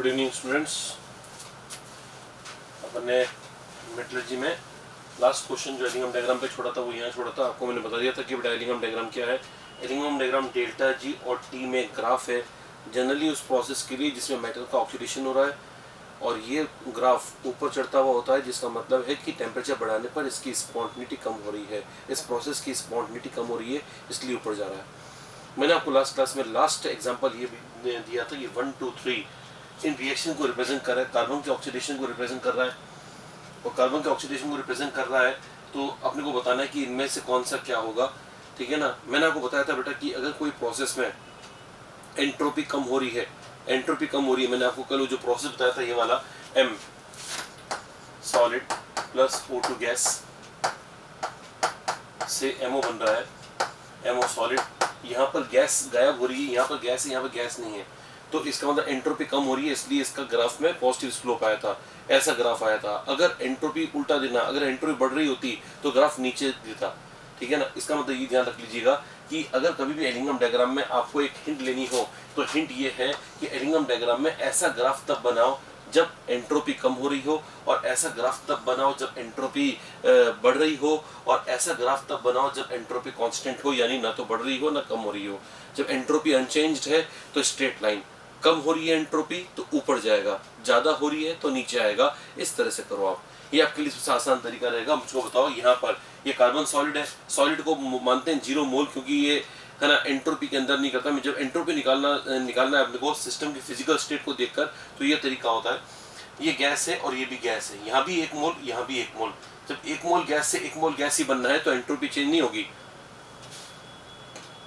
Good evening students. अपने metallurgy में last question जो एलिंगम डायग्राम पे छोड़ा था वो यहाँ छोड़ा था। आपको मैंने बता दिया था कि बेटा एलिंगम डायग्राम क्या है। एलिंगम डायग्राम डेल्टा जी और टी में ग्राफ है, जनरली उस प्रोसेस के लिए जिसमें मेटल का ऑक्सीडेशन हो रहा है, और ये ग्राफ ऊपर चढ़ता हुआ होता है, जिसका मतलब है कि टेम्परेचर बढ़ाने पर इसकी स्पॉन्टिनिटी कम हो रही है, इस प्रोसेस की स्पॉन्टिनिटी कम हो रही है, इसलिए ऊपर जा रहा है। मैंने आपको लास्ट क्लास में लास्ट एग्जांपल ये भी दिया था, ये 1 2 3 इन रिएक्शन को रिप्रेजेंट कर रहा है, कार्बन के ऑक्सीडेशन को रिप्रेजेंट कर रहा है, और कार्बन के ऑक्सीडेशन को रिप्रेजेंट कर रहा है तो अपने को बताना है कि इनमें से कौन सा क्या होगा, ठीक है ना। मैंने आपको बताया था बेटा कि अगर कोई प्रोसेस में एंट्रोपी कम हो रही है, एंट्रोपी कम हो रही है, मैंने आपको कल जो प्रोसेस बताया था ये वाला, M solid plus O2 gas से MO बन रहा है, MO सॉलिड, यहाँ पर गैस गायब हो रही है, यहाँ पर गैस है, यहाँ पर गैस नहीं है, तो इसका मतलब एंट्रोपी कम हो रही है, इसलिए इसका ग्राफ में पॉजिटिव स्लोप आया था, ऐसा ग्राफ आया था। अगर एंट्रोपी उल्टा देना, अगर एंट्रोपी बढ़ रही होती तो ग्राफ नीचे देता, ठीक है ना। इसका मतलब ये ध्यान रख लीजिएगा कि अगर कभी भी एलिंगम डायग्राम में आपको एक हिंट लेनी हो तो हिंट ये है कि एलिंगम डायग्राम में ऐसा ग्राफ तब बनाओ जब एंट्रोपी कम हो रही हो, और ऐसा ग्राफ तब बनाओ जब एंट्रोपी बढ़ रही हो, और ऐसा ग्राफ तब बनाओ जब एंट्रोपी कांस्टेंट हो, यानी ना तो बढ़ रही हो ना कम हो रही हो। जब एंट्रोपी अनचेंज्ड है तो स्ट्रेट लाइन, कम हो रही है एंट्रोपी तो ऊपर जाएगा, ज्यादा हो रही है तो नीचे आएगा। इस तरह से करो आप, ये आपके लिए सबसे आसान तरीका रहेगा। मुझको बताओ, यहाँ पर ये कार्बन सॉलिड है, सॉलिड को मानते हैं 0 मोल, क्योंकि ये है ना एंट्रोपी के अंदर नहीं करता। जब एंट्रोपी निकालना है अपने को सिस्टम की फिजिकल स्टेट को देखकर, तो ये तरीका होता है। ये गैस है और ये भी गैस है, यहाँ भी 1 मोल, यहाँ भी 1 मोल। जब 1 मोल गैस से 1 मोल गैस ही बनना है तो एंट्रोपी चेंज नहीं होगी,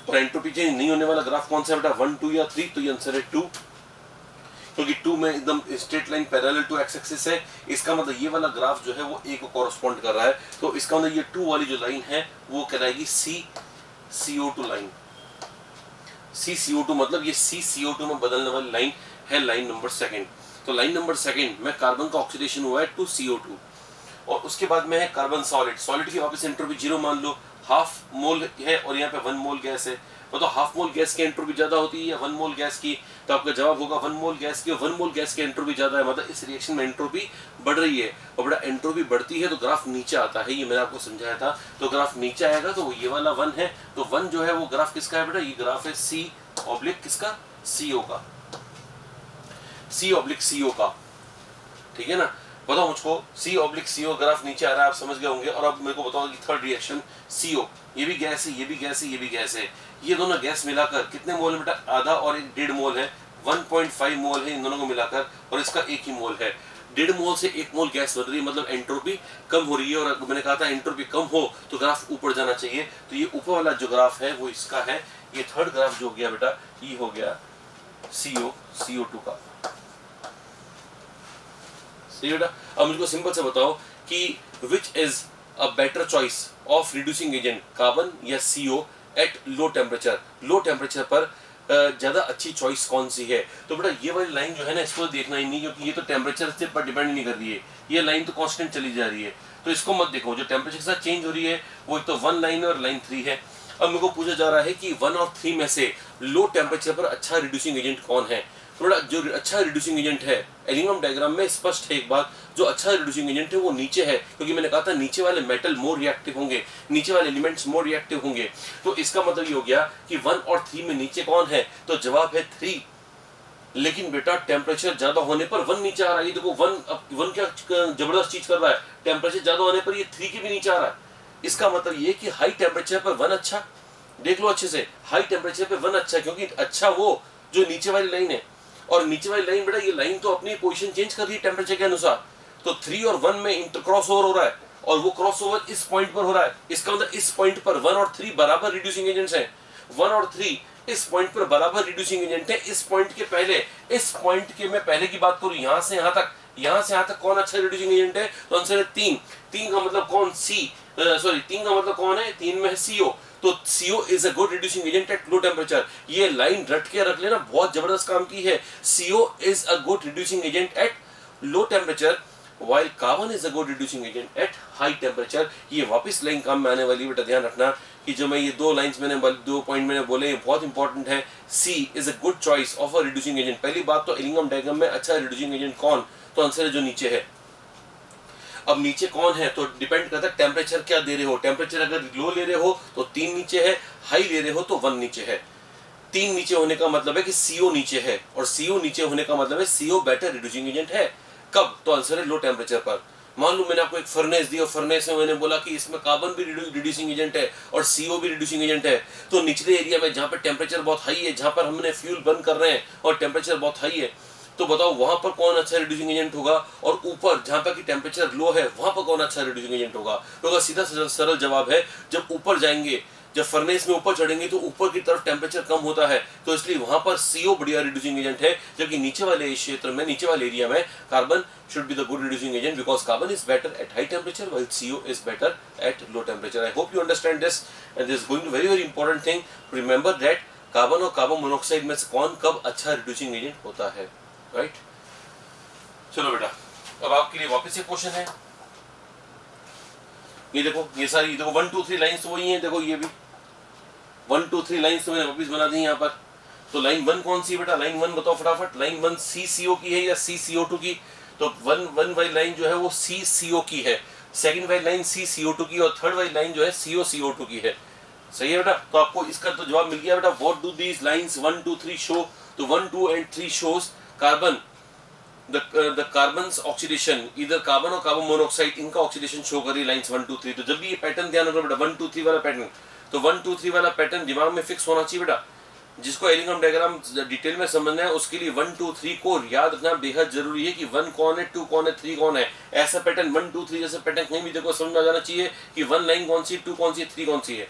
और एंट्रोपी चेंज नहीं होने वाला ग्राफ कौन सा है बेटा, 1 2 या 3, तो ये आंसर है 2, क्योंकि 2 में एकदम straight line parallel to X axis है। इसका मतलब ये वाला ग्राफ जो है वो A को कॉरस्पॉन्ड कर रहा है, तो इसका मतलब ये 2 वाली जो लाइन है वो कहलाएगी CO2 लाइन। CO2 मतलब ये CO2 में बदलने वाली लाइन है, लाइन नंबर 2। तो लाइन नंबर 2 में कार्बन का ऑक्सीडेशन हुआ है 2 CO2, और उसके बाद में है कार्बन सॉलिड। सॉलिड की वापस एंट्रोपी 0 मान लो, हाफ मोल है और यहाँ पे 1 मोल गैस है, तो हाफ मोल गैस की एंट्रोपी ज्यादा होती है या 1 मोल गैस की, तो आपका जवाब होगा 1 मोल गैस की, और 1 मोल गैस की एंट्रोपी ज्यादा है, मतलब इस रिएक्शन में एंट्रोपी बढ़ रही है। और बड़ा एंट्रोपी बढ़ती है तो ग्राफ नीचे आता है, ये मैंने आपको समझाया था। तो ग्राफ नीचे आएगा तो ये वाला 1 है, तो 1 जो है वो ग्राफ किसका है बेटा, ये ग्राफ है C/ किसका, CO का, C/CO का, ठीक है ना। बताओ मुझको, C/CO ग्राफ नीचे आ रहा है, आप समझ गए होंगे। और अब मेरे को बताओ कि थर्ड रिएक्शन CO, ये भी गैस है, ये भी गैस है, ये भी गैस है, ये दोनों गैस मिलाकर कितने मोल है बेटा, आधा और 1.5 मोल है, 1.5 मोल है इन दोनों को मिलाकर, और इसका 1 ही मोल है। 1.5 मोल से 1 मोल गैस बन रही है, मतलब एंट्रोपी कम हो रही है, और मैंने कहा था एंट्रोपी कम हो तो ग्राफ ऊपर जाना चाहिए, तो ये ऊपर वाला जो ग्राफ है वो इसका है। ये थर्ड ग्राफ जो हो गया बेटा, ये हो गया CO2 का, बेटा। अब मुझको सिंपल से बताओ कि which is a better choice of reducing agent, carbon या CO eight low temperature. Low temperature पर ज्यादा अच्छी चॉइस कौन सी है। तो बेटा ये वाली लाइन जो है ना, इसको देखना ही नहीं, क्योंकि ये तो टेम्परेचर से पर डिपेंड नहीं कर रही है, ये लाइन तो कांस्टेंट चली जा रही है, तो इसको मत देखो। जो टेम्परेचर के साथ चेंज हो रही है वो एक तो 1 लाइन है और लाइन 3 है। अब मेरे को पूछा जा रहा है कि 1 और 3 में से लो टेम्परेचर पर अच्छा रिड्यूसिंग एजेंट कौन है। थोड़ा जो अच्छा रिड्यूसिंग एजेंट है, एलिंगम डायग्राम में स्पष्ट है एक बात, जो अच्छा रिड्यूसिंग एजेंट है वो नीचे है, क्योंकि मैंने कहा था नीचे वाले मेटल मोर रिएक्टिव होंगे, नीचे वाले एलिमेंट्स मोर रिएक्टिव होंगे। तो इसका मतलब ये हो गया कि 1 और 3 में नीचे कौन है, तो जवाब है 3। लेकिन बेटा टेम्परेचर ज्यादा होने पर 1 नीचे आ रहा है। देखो 1 क्या जबरदस्त चीज कर रहा है, टेम्परेचर ज्यादा होने पर ये 3 के भी नीचे आ रहा है। इसका मतलब ये कि हाई टेम्परेचर पर 1 अच्छा, देख लो अच्छे से, हाई टेम्परेचर पे 1 अच्छा, क्योंकि अच्छा वो जो नीचे वाली लाइन है, और नीचे वाली लाइन बेटा ये लाइन तो अपनी पोजीशन चेंज कर रही है टेम्परेचर के अनुसार। तो 3 और 1 में इंटर क्रॉस ओवर हो रहा है, और वो क्रॉस ओवर इस पॉइंट पर हो रहा है। इसका मतलब इस पॉइंट पर 1 और 3 बराबर रिड्यूसिंग एजेंट्स हैं, 1 और 3 इस पॉइंट पर बराबर रिड्यूसिंग एजेंट है। इस पॉइंट के पहले, इस पॉइंट के मैं पहले की बात करूं, यहां से यहां तक, यहां से यहां तक कौन अच्छा रिड्यूसिंग एजेंट है, तो आंसर है 3। 3 का मतलब कौन, 3 का मतलब कौन है, 3 में है CO, तो CO is a good reducing agent at low temperature. ये लाइन रट के रख लेना, बहुत जबरदस्त काम की है। CO is a good reducing agent at low temperature, while carbon is a good reducing agent at high temperature। ये वापस लाइन काम में आने वाली, बेटा ध्यान रखना कि जो मैं ये दो पॉइंट मैंने बोले ये बहुत इंपॉर्टेंट है। C is a good choice of a reducing agent। पहली बात तो एलिंगम डायग्राम में अच्छा रिड्यूसिंग एजेंट कौन, तो आंसर है जो नीचे है। अब नीचे कौन है तो डिपेंड करता है टेम्परेचर क्या दे रहे हो। टेम्परेचर अगर लो ले रहे हो तो 3 नीचे है, हाई ले रहे हो तो 1 नीचे है। 3 नीचे होने का मतलब है कि CO नीचे है, और CO नीचे होने का मतलब है CO बेटर रिड्यूसिंग एजेंट है। कब, तो आंसर है लो टेम्परेचर पर। मान लो मैंने आपको एक फर्नेस दी और फर्नेस में मैंने बोला कि इसमें कार्बन भी रिड्यूसिंग एजेंट है और CO भी रिड्यूसिंग एजेंट है, तो निचले एरिया में जहाँ पर टेम्परेचर बहुत हाई है, जहाँ पर हमने फ्यूल बर्न कर रहे हैं और टेम्परेचर बहुत हाई है, तो बताओ वहां पर कौन अच्छा रिड्यूसिंग एजेंट होगा, और ऊपर जहां पर की टेम्परेचर लो है वहां पर कौन अच्छा रिड्यूसिंग एजेंट होगा। तो सीधा सरल जवाब है जब ऊपर जाएंगे, जब फर्नेस में ऊपर चढ़ेंगे तो ऊपर की तरफ टेम्परेचर कम होता है, तो इसलिए वहां पर CO बढ़िया रिड्यूसिंग एजेंट है, जबकि नीचे वाले क्षेत्र में, नीचे वाले एरिया में carbon should be the good reducing agent because carbon is better at high temperature while CO is better at low temperature. I hope you understand this and this going to very very important thing, remember that carbon और carbon monoxide में से कौन कब अच्छा reducing agent होता है, right. चलो बेटा अब आपके लिए वापस एक क्वेश्चन है, ये देखो, ये सारी देखो 1 2 3 लाइंस वही हैं, देखो ये भी 1 2 3 लाइंस तो मैंने वापस बना दी यहाँ पर। तो लाइन 1 कौन सी बेटा, लाइन 1 बताओ फटाफट। लाइन 1 CCO की है या CCO2 की, तो 1 वाली लाइन जो है वो CCO की है, सेकंड वाली लाइन CCO2 की, और थर्ड वाली लाइन जो है CO2 की है। सही है बेटा, तो आपको इसका तो जवाब मिल गया बेटा। What do these lines 1 2 3 show, तो 1 2 and 3 shows carbon, the carbon's oxidation, either carbon और कार्बन मोनोऑक्साइड, इनका ऑक्सीडेशन शो करी लाइंस 1 2 3। तो जब भी ये पैटर्न ध्यान रखना बेटा 1 2 3 वाला पैटर्न, तो 1 2 3 वाला पैटर्न दिमाग में फिक्स होना चाहिए बेटा। जिसको एलिंगम डायग्राम डिटेल में समझना है उसके लिए 1 2 3 को याद रखना बेहद जरूरी है कि 1 कौन है, 2 कौन है, 3 कौन है। ऐसा पैटर्न 1 2 3 जैसा पैटर्न कहीं भी देखो समझ में आ जाना चाहिए कि 1 लाइन कौन सी, 2 कौन सी, 3 कौन सी है।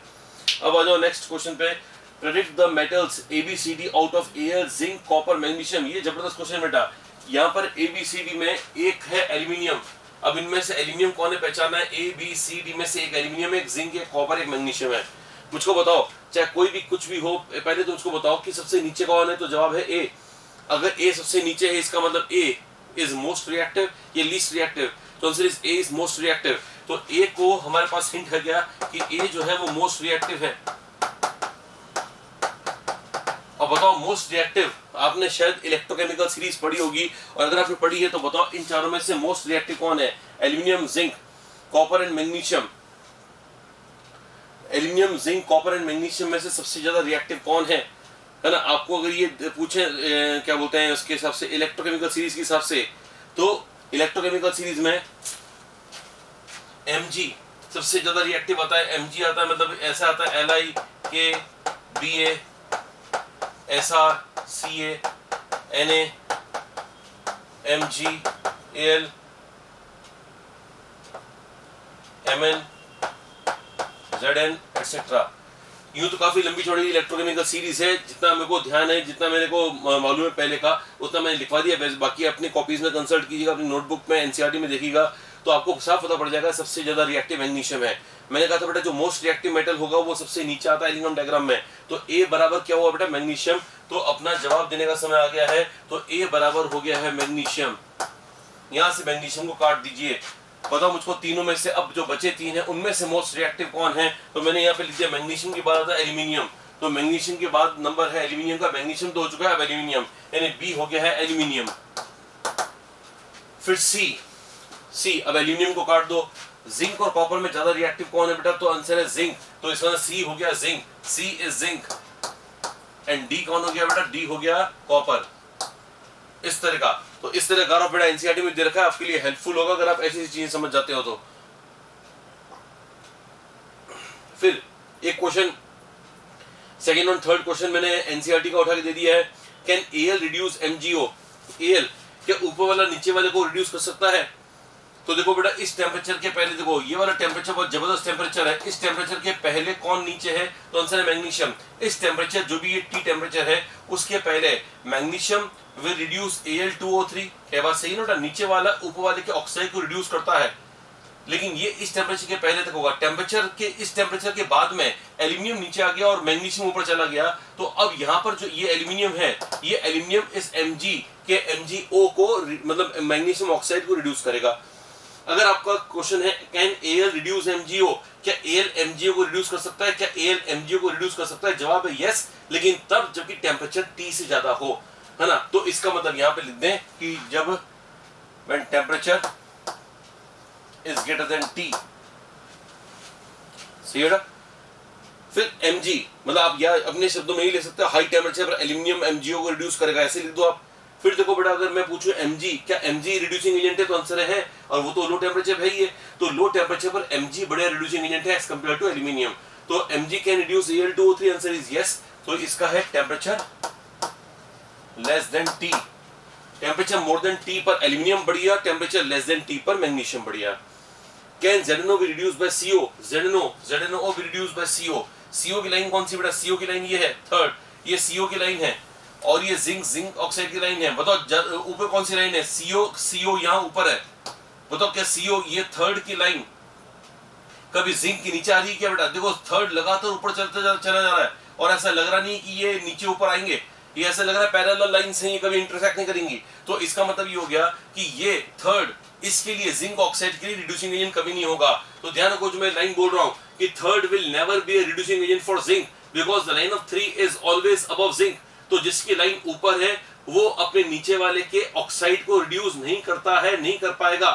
अब आ जाओ नेक्स्ट क्वेश्चन पे, predict the metals ABCD out of air, zinc, copper, magnesium. ये जबरदस्त क्वेश्चन बेटा। यहाँ पर ABCD में एक है एल्यूमिनियम, अब इनमें से एल्यूमिनियम कौन है पहचानना है। ABCD में से एक एल्यूमिनियम, एक जिंक, एक कॉपर, एक मैग्नीशियम है। मुझको बताओ, चाहे कोई भी कुछ भी हो, पहले तो मुझको बताओ कि सबसे नीचे कौन है, तो जवाब है A। अगर A सबसे नीचे है इसका मतलब A इज मोस्ट रिएक्टिव या लीस्ट रिएक्टिव, तो answer is A is most reactive. तो A को हमारे पास हिंट है गया कि A जो है वो मोस्ट रिएक्टिव है। अब बताओ मोस्ट रिएक्टिव, आपने शायद इलेक्ट्रोकेमिकल सीरीज पढ़ी होगी, और अगर आपने पढ़ी है तो बताओ इन चारों में से मोस्ट रिएक्टिव कौन है। Aluminium, zinc, copper and magnesium. Aluminium, zinc, copper and magnesium में से सबसे ज्यादा रिएक्टिव कौन है ना। आपको अगर ये पूछे क्या बोलते हैं उसके हिसाब से, इलेक्ट्रोकेमिकल सीरीज के हिसाब से, तो इलेक्ट्रोकेमिकल सीरीज में Mg सबसे ज्यादा रिएक्टिव आता है। Mg आता है मतलब ऐसा आता है LiKBa SR Ca Na Mg Al Mn Zn etcetera. यूं तो काफी लंबी चौड़ी इलेक्ट्रोकेमिकल सीरीज है, जितना मेरे को ध्यान है, जितना मेरे को मालूम है पहले का, उतना मैंने लिखवा दिया। बाकी अपने कॉपीज में कंसल्ट कीजिएगा, अपनी नोटबुक में NCERT में देखिएगा तो आपको साफ पता पड़ जाएगा सबसे ज्यादा रिएक्टिव मैग्नीशियम है। मैंने कहा था बेटा जो मोस्ट रिएक्टिव मेटल होगा वो सबसे नीचे आता है एलिंगम डायग्राम में, तो A बराबर क्या हुआ बेटा, मैग्नीशियम। तो अपना जवाब देने का समय आ गया है, तो A बराबर हो गया है मैग्नीशियम। यहाँ से मैग्नीशियम को काट दीजिए। बताओ मुझको तीनों में से अब जो बचे 3 हैं उनमें से मोस्ट रिएक्टिव कौन है, तो मैंने यहाँ पे लिख दिया मैग्नीशियम के बाद आता है एल्यूमिनियम, तो मैग्नीशियम के बाद नंबर है एल्यूमिनियम का। मैग्नीशियम तो हो चुका है, अब एल्यूमिनियम, यानी B हो गया है एल्यूमिनियम। फिर C, अब एल्यूमिनियम को काट दो। जिंक और कॉपर में ज्यादा रिएक्टिव कौन है बेटा, तो आंसर है जिंक, तो इसका C हो गया zinc, C is zinc. And D कौन हो गया बेटा, D हो गया कॉपर। इस तरह का, तो इस तरह का बेटा NCERT में दे रखा है, आपके लिए हेल्पफुल होगा अगर आप ऐसी चीजें समझ जाते हो तो। फिर एक क्वेश्चन, सेकेंड और थर्ड क्वेश्चन मैंने NCERT का उठा के दे दिया है। Can Al reduce MgO, Al क्या ऊपर वाला नीचे वाले को रिड्यूस कर सकता है। तो देखो बेटा इस टेम्परेचर के पहले, देखो ये वाला टेम्परेचर बहुत जबरदस्त टेम्परेचर है, इस टेम्परेचर के पहले कौन नीचे है, तो आंसर है मैग्नीशियम। इस टेम्परेचर जो भी ये T टेम्परेचर है उसके पहले मैग्नीशियम विल रिड्यूस Al2O3। क्या बात सही ना, नीचे वाला ऊपर वाले के ऑक्साइड को रिड्यूस करता है, लेकिन ये इस टेम्परेचर के पहले तक होगा। टेम्परेचर के इस टेम्परेचर के बाद में एल्यूमिनियम नीचे आ गया और मैग्नीशियम ऊपर चला गया, तो अब यहाँ पर जो ये एल्यूमिनियम है, ये एल्यूमिनियम इस Mg के MgO को मतलब मैग्नीशियम ऑक्साइड को रिड्यूस करेगा। अगर आपका क्वेश्चन है कैन एल रिड्यूस एमजीओ, क्या एल एमजीओ को रिड्यूस कर सकता है, क्या एल एमजीओ को रिड्यूस कर सकता है, जवाब है यस, लेकिन तब जबकि टेम्परेचर T से ज्यादा हो, है ना। तो इसका मतलब यहां पे लिख दें कि जब when temperature is greater than T, सही है ना। फिर mg, मतलब आप या अपने शब्दों में ही ले सकते हो, हाई टेम्परेचर पर एल्यूमिनियम एमजीओ को रिड्यूस करेगा, ऐसे लिख दो आप। फिर देखो बेटा, अगर मैं पूछूं mg, क्या mg रिड्यूसिंग एजेंट है, तो आंसर है, और वो तो लो टेम्परेचर है ही है, तो लो टेम्परेचर पर mg बड़ा रिड्यूसिंग एजेंट है एज कंपेयर टू एल्यूमिनियम, तो mg can reduce Al2O3, answer is yes. तो इसका है temperature less than T, temperature more than T पर एल्यूमिनियम बढ़िया, टेम्परेचर लेस देन T पर मैग्नीशियम बढ़िया। Can ZnO be reduce bye CO, ZnO be reduce bye CO, CO की line कौन सी बेटा, CO की लाइन ये है थर्ड, ये CO की लाइन है, और ये जिंक ऑक्साइड की लाइन है। बताओ ऊपर कौन सी लाइन है, CO यहाँ ऊपर है, बताओ क्या CO ये थर्ड की लाइन कभी जिंक की नीचे आ रही है क्या बेटा, देखो थर्ड लगातार ऊपर चला जा रहा है, और ऐसा लग रहा नहीं कि ये नीचे ऊपर आएंगे, ये ऐसा लग रहा है पैरेलल लाइन से ये कभी इंटरसेक्ट नहीं करेंगी। तो इसका मतलब ये हो गया कि ये थर्ड, इसके लिए जिंक ऑक्साइड के लिए रिड्यूसिंग एजेंट कभी नहीं होगा। तो ध्यान रखो जो मैं लाइन बोल रहा हूं कि third will never be a reducing agent for zinc because the line of 3 is always above zinc. तो जिसकी लाइन ऊपर है वो अपने नीचे वाले के ऑक्साइड को रिड्यूस नहीं करता है, नहीं कर पाएगा।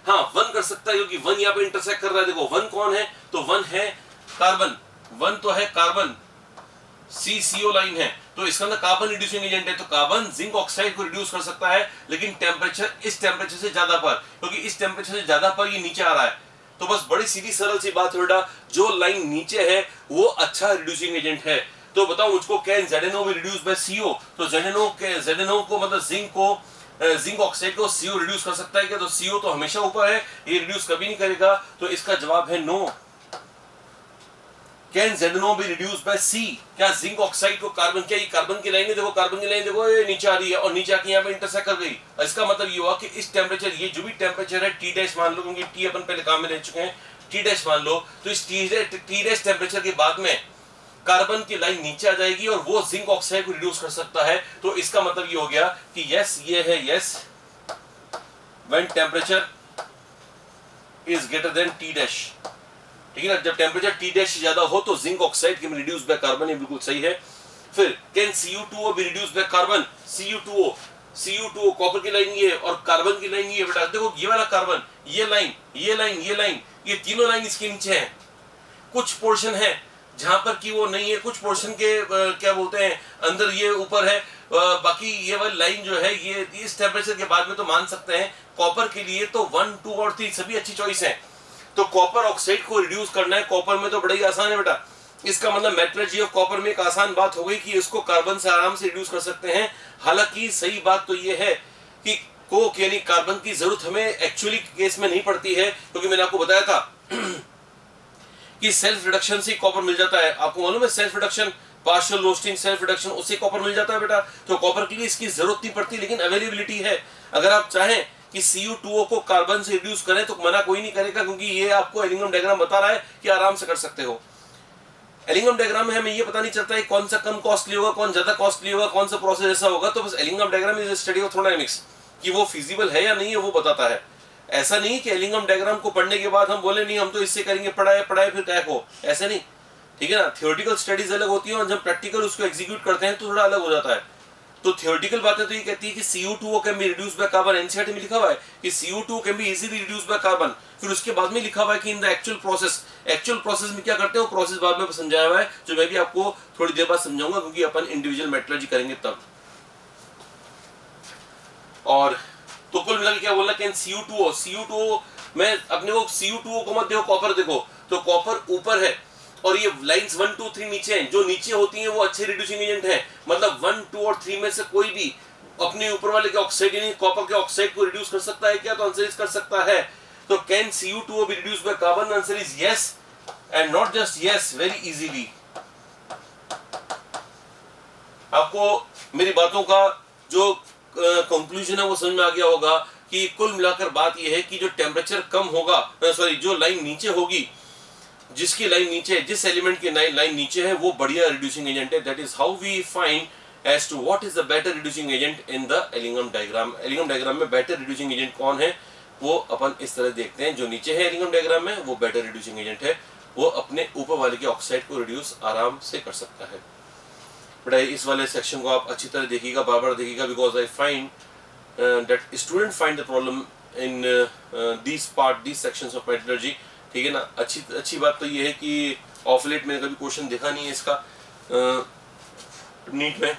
हाँ, वन कर सकता है क्योंकि वन यहाँ पे इंटरसेक्ट कर रहा है। देखो वन कौन है, तो वन है कार्बन, वन तो है कार्बन, CCO लाइन है, तो इसका मतलब कार्बन रिड्यूसिंग एजेंट है। तो कार्बन जिंक ऑक्साइड को रिड्यूस कर सकता है, लेकिन टेम्परेचर इस टेम्परेचर से ज्यादा पर, क्योंकि इस टेम्परेचर से ज्यादा पर ये नीचे आ रहा है। तो बस बड़ी सीधी सरल सी बात है बेटा, जो लाइन नीचे है वो अच्छा रिड्यूसिंग एजेंट है। तो बताओ मुझको, can ZnO be reduce bye CO, तो ZnO को मतलब जिंक ऑक्साइड को CO रिड्यूस कर सकता है क्या, तो CO तो हमेशा ऊपर है, ये रिड्यूस कभी नहीं करेगा। तो इसका जवाब है no. Can ZnO be reduce by C, क्या जिंक ऑक्साइड को कार्बन, क्या ये कार्बन की लाइन है, देखो कार्बन की लाइन देखो ये नीचे आ रही है और नीचे आके यहाँ पे इंटरसेक्ट कर गई। इसका मतलब ये हुआ कि इस टेम्परेचर, ये जो भी टेम्परेचर है T' मान लो, क्योंकि T अपन पहले काम में ले चुके हैं, T' मान लो, तो इस T' टेम्परेचर के बाद में कार्बन की लाइन नीचे आ जाएगी और वो जिंक ऑक्साइड को रिड्यूस कर सकता है। तो इसका मतलब ये हो गया कि यस, ये है yes, when temperature is greater than T', ठीक है ना। जब टेम्परेचर T' से ज्यादा हो तो zinc oxide can reduce by carbon, ये बिल्कुल सही है। फिर can CU2O B reduce by carbon, CU2O copper की लाइन ये और कार्बन की लाइन ये बेटा, देखो ये वाला कार्बन, ये लाइन, ये लाइन, ये लाइन, ये तीनों लाइन इसके नीचे हैं। कुछ पोर्शन है जहां पर कि वो नहीं है, कुछ पोर्शन के क्या बोलते हैं अंदर ये ऊपर है, बाकी ये वाली लाइन जो है ये इस टेम्परेचर के बाद में तो मान सकते हैं। कॉपर के लिए तो 1, 2 और 3 सभी अच्छी चॉइस है। तो कॉपर ऑक्साइड को रिड्यूस करना है, कॉपर में तो बड़ा ही आसान है बेटा। इसका मतलब मेटलर्जी ऑफ कॉपर में एक आसान बात हो गई कि इसको कार्बन से आराम से रिड्यूस कर सकते हैं। हालांकि सही बात तो ये है कि कोक यानी कार्बन की जरूरत हमें एक्चुअली केस में नहीं पड़ती है, क्योंकि मैंने आपको बताया था कि सेल्फ रिडक्शन से कॉपर मिल जाता है। आपको मालूम है self reduction, partial roasting, self reduction, उससे कॉपर मिल जाता है बेटा। तो कॉपर के लिए इसकी जरूरत नहीं पड़ती, लेकिन अवेलेबिलिटी है। अगर आप चाहें कि CU2O को कार्बन से रिड्यूस करें तो मना कोई नहीं करेगा, क्योंकि ये आपको एलिंगम डायग्राम बता रहा है कि आराम से कर सकते हो। एलिंगम डायग्राम में हमें ये पता नहीं चलता है कौन सा कम कॉस्टली होगा, कौन ज्यादा कॉस्टली होगा, कौन सा प्रोसेस ऐसा होगा। तो बस Ellingham diagram is study of thermodynamics, कि वो फिजिबल है या नहीं है वो बताता है। ऐसा नहीं कि एलिंगम डायग्राम को पढ़ने के बाद हम बोले नहीं हम तो इससे करेंगे, पढ़ाए फिर क्या हो, ऐसे नहीं, ठीक है ना। थियोरेटिकल स्टडीज अलग होती है और जब प्रैक्टिकल उसको एग्जीक्यूट करते हैं तो थोड़ा अलग हो जाता है। तो थियोरेटिकल बातें तो ये कहती है कि CU2O can be reduced by carbon, NCERT में लिखा हुआ है कि CU2O can be easily reduced by carbon. फिर उसके बाद में लिखा हुआ है कि इन द एक्चुअल प्रोसेस में क्या करते हैं वो प्रोसेस बाद में समझाया हुआ है, जो मैं भी आपको थोड़ी देर बाद समझाऊंगा, क्योंकि अपन इंडिविजुअल मेटलर्जी करेंगे तब। और तो कुल मिला के क्या बोलना, कैन CU2O में अपने को CU2O को मत देखो, कॉपर देखो, तो कॉपर ऊपर है और ये लाइंस 1, 2, 3 नीचे हैं। जो नीचे होती हैं वो अच्छे रिड्यूसिंग एजेंट हैं, मतलब 1, 2 और 3 में से कोई भी अपने ऊपर वाले के ऑक्साइड यानी कॉपर के ऑक्साइड को रिड्यूस कर सकता है क्या, तो आंसर इज कर सकता है। तो can CU2O be reduced by carbon, answer is yes, and not just yes, very easily. आपको मेरी बातों का जो कंक्लूजन है वो समझ में आ गया होगा कि कुल मिलाकर बात यह है कि जो टेम्परेचर कम होगा, जो लाइन नीचे होगी, जिसकी लाइन नीचे, जिस एलिमेंट की लाइन नीचे है वो बढ़िया रिड्यूसिंग एजेंट है। That is how we find as to what is the better reducing agent in the Ellingham diagram. Ellingham diagram में बेटर रिड्यूसिंग एजेंट कौन है वो अपन इस तरह देखते हैं, जो नीचे है एलिंगम डायग्राम में वो बेटर रिड्यूसिंग एजेंट है, वो अपने ऊपर वाले के ऑक्साइड को रिड्यूस आराम से कर सकता है। बट इस वाले सेक्शन को आप अच्छी तरह देखिएगा, बार बार देखिएगा, because I find that student find the problem in this sections of metallurgy. ठीक है ना। अच्छी बात तो ये है कि ऑफ लेट मैंने कभी क्वेश्चन देखा नहीं है इसका नीट में,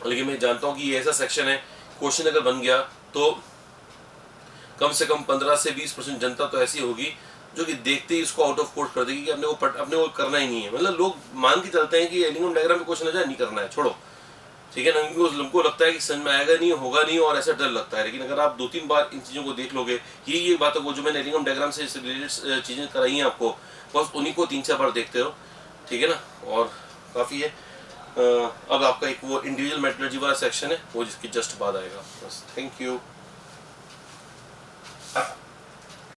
लेकिन मैं जानता हूँ कि ये ऐसा सेक्शन है, क्वेश्चन अगर बन गया तो कम से कम 15 से 20% जनता तो ऐसी होगी जो कि देखते ही इसको आउट ऑफ कोर्ट कर देगी कि अपने को करना ही नहीं है। मतलब लोग मान के चलते हैं कि एलिंगम डायग्राम में क्वेश्चन आ जाए, नहीं करना है, छोड़ो। ठीक है ना। उनको लगता है कि समझ में आएगा नहीं, होगा नहीं, और ऐसा डर लगता है। लेकिन अगर आप 2-3 बार इन चीज़ों को देख लोगे, ये बात है वो जो मैंने एलिंगम डायग्राम से रिलेटेड चीज़ें कराई हैं आपको, बस उन्हीं को 3-4 बार देखते हो। ठीक है ना, और काफ़ी है। अब आपका एक वो इंडिविजुअल मेटलर्जी वाला सेक्शन है, वो जिसकी जस्ट बाद आएगा। बस, थैंक यू।